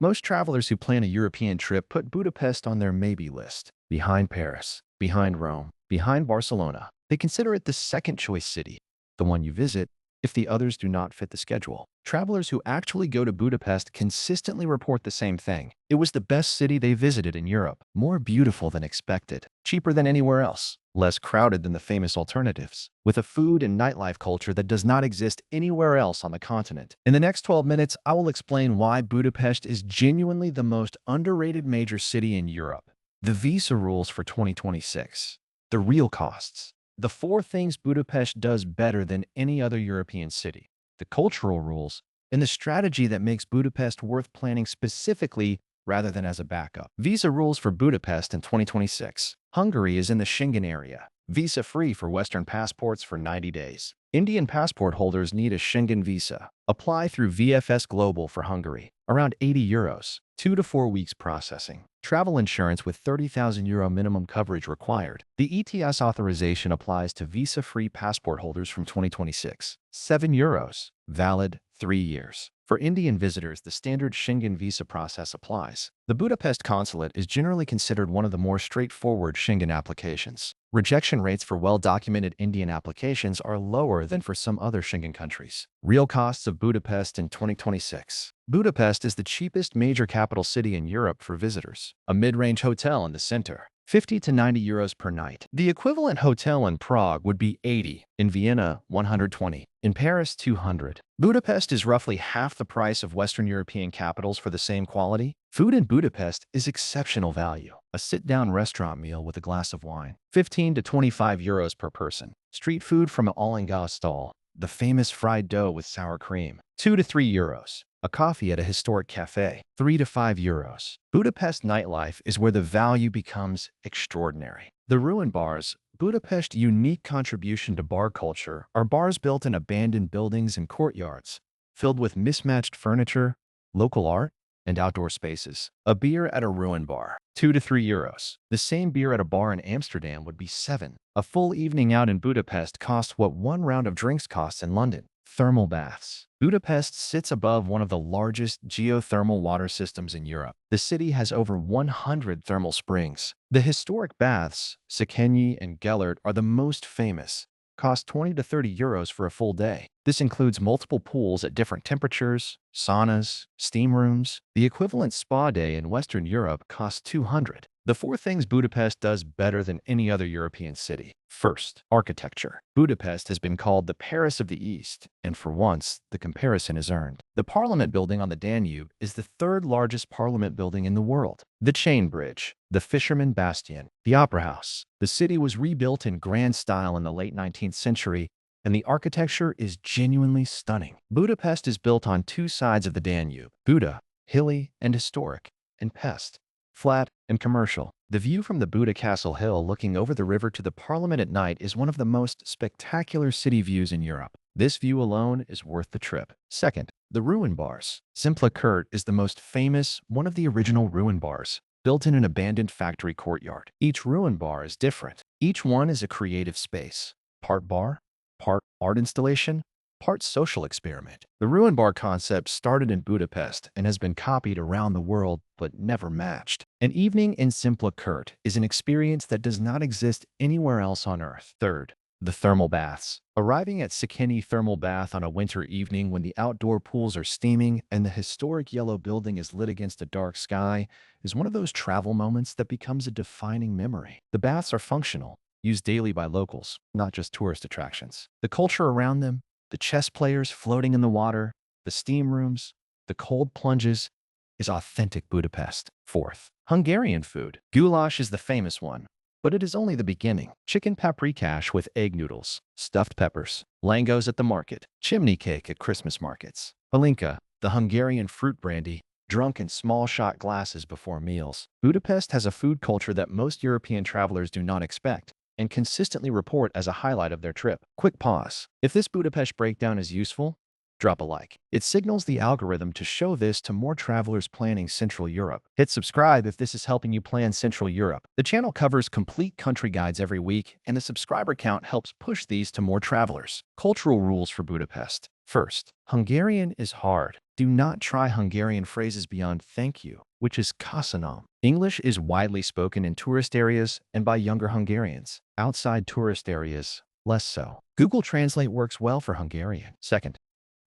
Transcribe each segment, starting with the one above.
Most travelers who plan a European trip put Budapest on their maybe list, behind Paris, behind Rome, behind Barcelona. They consider it the second choice city, the one you visit if the others do not fit the schedule. Travelers who actually go to Budapest consistently report the same thing. It was the best city they visited in Europe, more beautiful than expected, cheaper than anywhere else, less crowded than the famous alternatives, with a food and nightlife culture that does not exist anywhere else on the continent. In the next 12 minutes, I will explain why Budapest is genuinely the most underrated major city in Europe, the visa rules for 2026, the real costs, the 4 things Budapest does better than any other European city, the cultural rules, and the strategy that makes Budapest worth planning specifically rather than as a backup. Visa rules for Budapest in 2026. Hungary is in the Schengen area, visa-free for Western passports for 90 days. Indian passport holders need a Schengen visa. Apply through VFS Global for Hungary, around €80, 2 to 4 weeks processing. Travel insurance with €30,000 minimum coverage required. The ETIAS authorization applies to visa-free passport holders from 2026. €7, valid 3 years. For Indian visitors, the standard Schengen visa process applies. The Budapest consulate is generally considered one of the more straightforward Schengen applications. Rejection rates for well-documented Indian applications are lower than for some other Schengen countries. Real costs of Budapest in 2026. Budapest is the cheapest major capital city in Europe for visitors. A mid-range hotel in the center, €50 to €90 per night. The equivalent hotel in Prague would be 80, in Vienna 120, in Paris 200. Budapest is roughly half the price of Western European capitals for the same quality. Food in Budapest is exceptional value. A sit-down restaurant meal with a glass of wine, €15 to €25 per person. Street food from an all-engaged stall, the famous fried dough with sour cream, €2 to €3. A coffee at a historic cafe, €3 to €5. Budapest nightlife is where the value becomes extraordinary. The ruin bars, Budapest's unique contribution to bar culture, are bars built in abandoned buildings and courtyards, filled with mismatched furniture, local art, and outdoor spaces. A beer at a ruin bar, €2 to €3. The same beer at a bar in Amsterdam would be €7. A full evening out in Budapest costs what one round of drinks costs in London. Thermal baths. Budapest sits above one of the largest geothermal water systems in Europe. The city has over 100 thermal springs. The historic baths, Szechenyi and Gellert, are the most famous, cost €20 to €30 for a full day. This includes multiple pools at different temperatures, saunas, steam rooms. The equivalent spa day in Western Europe costs €200. The 4 things Budapest does better than any other European city. First, architecture. Budapest has been called the Paris of the East, and for once, the comparison is earned. The Parliament building on the Danube is the 3rd largest parliament building in the world. The Chain Bridge, the Fisherman Bastion, the Opera House. The city was rebuilt in grand style in the late 19th century, and the architecture is genuinely stunning. Budapest is built on 2 sides of the Danube, Buda, hilly and historic, and Pest, flat and commercial. The view from the Buda Castle Hill looking over the river to the Parliament at night is one of the most spectacular city views in Europe. This view alone is worth the trip. Second, the ruin bars. Simple Kurt is the most famous, one of the original ruin bars, built in an abandoned factory courtyard. Each ruin bar is different. Each one is a creative space. Part bar, part art installation, part social experiment. The ruin bar concept started in Budapest and has been copied around the world but never matched. An evening in Simple Kurt is an experience that does not exist anywhere else on Earth. Third, the thermal baths. Arriving at Szechenyi thermal bath on a winter evening when the outdoor pools are steaming and the historic yellow building is lit against a dark sky is one of those travel moments that becomes a defining memory. The baths are functional, used daily by locals, not just tourist attractions. The culture around them, the chess players floating in the water, the steam rooms, the cold plunges, is authentic Budapest. Fourth, Hungarian food. Goulash is the famous one, but it is only the beginning. Chicken paprikash with egg noodles, stuffed peppers, langos at the market, chimney cake at Christmas markets. Palinka, the Hungarian fruit brandy, drunk in small shot glasses before meals. Budapest has a food culture that most European travelers do not expect and consistently report as a highlight of their trip. Quick pause. If this Budapest breakdown is useful, drop a like. It signals the algorithm to show this to more travelers planning Central Europe. Hit subscribe if this is helping you plan Central Europe. The channel covers complete country guides every week, and the subscriber count helps push these to more travelers. Cultural rules for Budapest. First, Hungarian is hard. Do not try Hungarian phrases beyond thank you, which is köszönöm. English is widely spoken in tourist areas and by younger Hungarians. Outside tourist areas, less so. Google Translate works well for Hungarian. Second,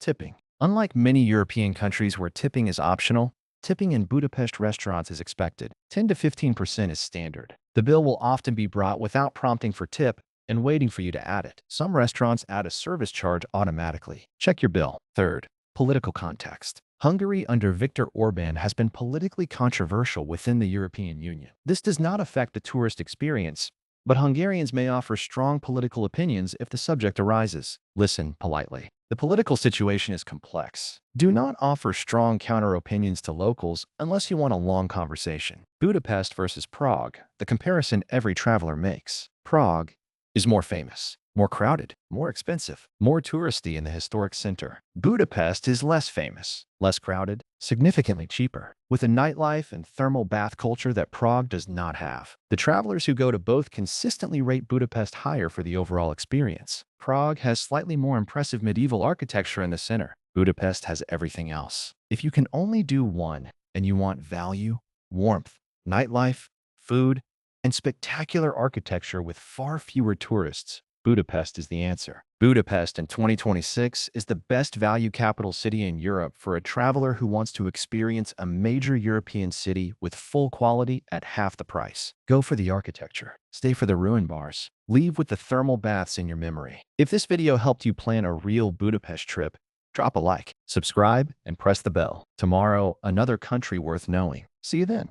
tipping. Unlike many European countries where tipping is optional, tipping in Budapest restaurants is expected. 10 to 15% is standard. The bill will often be brought without prompting for tip and waiting for you to add it. Some restaurants add a service charge automatically. Check your bill. Third, political context. Hungary under Viktor Orban has been politically controversial within the European Union. This does not affect the tourist experience, but Hungarians may offer strong political opinions if the subject arises. Listen politely. The political situation is complex. Do not offer strong counter-opinions to locals unless you want a long conversation. Budapest versus Prague, the comparison every traveler makes. Prague is more famous, more crowded, more expensive, more touristy in the historic center. Budapest is less famous, less crowded, significantly cheaper, with a nightlife and thermal bath culture that Prague does not have. The travelers who go to both consistently rate Budapest higher for the overall experience. Prague has slightly more impressive medieval architecture in the center. Budapest has everything else. If you can only do one and you want value, warmth, nightlife, food, and spectacular architecture with far fewer tourists, Budapest is the answer. Budapest in 2026 is the best value capital city in Europe for a traveler who wants to experience a major European city with full quality at half the price. Go for the architecture. Stay for the ruin bars. Leave with the thermal baths in your memory. If this video helped you plan a real Budapest trip, drop a like, subscribe, and press the bell. Tomorrow, another country worth knowing. See you then.